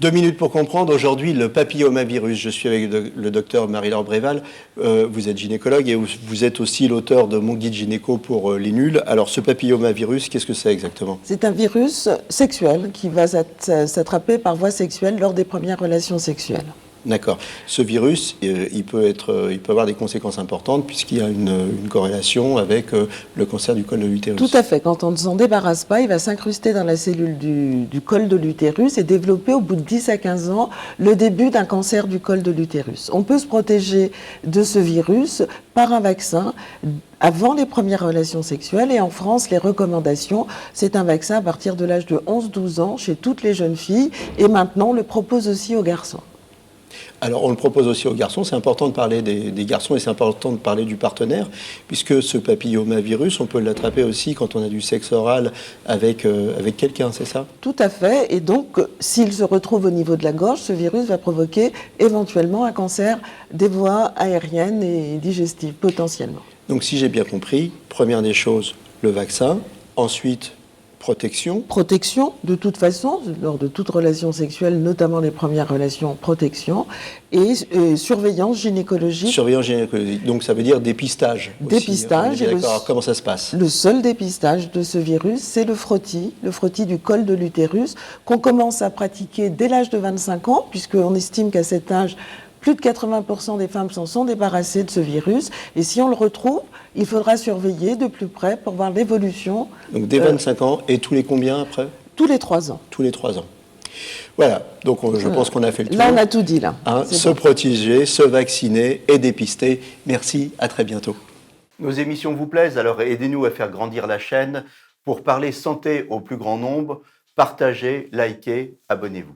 2 minutes pour comprendre. Aujourd'hui, le papillomavirus. Je suis avec le docteur Marie-Laure Bréval. Vous êtes gynécologue et vous êtes aussi l'auteur de Mon guide gynéco pour les nuls. Alors, ce papillomavirus, qu'est-ce que c'est exactement? C'est un virus sexuel qui va s'attraper par voie sexuelle lors des premières relations sexuelles. D'accord. Ce virus, il peut avoir des conséquences importantes puisqu'il y a une corrélation avec le cancer du col de l'utérus. Tout à fait. Quand on ne s'en débarrasse pas, il va s'incruster dans la cellule du col de l'utérus et développer au bout de 10 à 15 ans le début d'un cancer du col de l'utérus. On peut se protéger de ce virus par un vaccin avant les premières relations sexuelles. Et en France, les recommandations, c'est un vaccin à partir de l'âge de 11-12 ans chez toutes les jeunes filles. Et maintenant, on le propose aussi aux garçons. Alors, on le propose aussi aux garçons. C'est important de parler des garçons et c'est important de parler du partenaire, puisque ce papillomavirus, on peut l'attraper aussi quand on a du sexe oral avec quelqu'un, c'est ça? Tout à fait. Et donc, s'il se retrouve au niveau de la gorge, ce virus va provoquer éventuellement un cancer des voies aériennes et digestives, potentiellement. Donc, si j'ai bien compris, première des choses, le vaccin. Ensuite, protection. Protection, de toute façon, lors de toute relation sexuelle, notamment les premières relations, protection. Et surveillance gynécologique. Surveillance gynécologique. Donc, ça veut dire dépistage. Dépistage. D'accord. Alors, comment ça se passe? Le seul dépistage de ce virus, c'est le frottis du col de l'utérus, qu'on commence à pratiquer dès l'âge de 25 ans, puisqu'on estime qu'à cet âge, plus de 80% des femmes s'en sont débarrassées de ce virus. Et si on le retrouve, il faudra surveiller de plus près pour voir l'évolution. Donc dès 25 ans, et tous les combien après? Tous les 3 ans. Tous les 3 ans. Voilà, donc je pense qu'on a fait le tour. Là, on a tout dit, là. Se protéger, se vacciner et dépister. Merci, à très bientôt. Nos émissions vous plaisent, alors aidez-nous à faire grandir la chaîne. Pour parler santé au plus grand nombre, partagez, likez, abonnez-vous.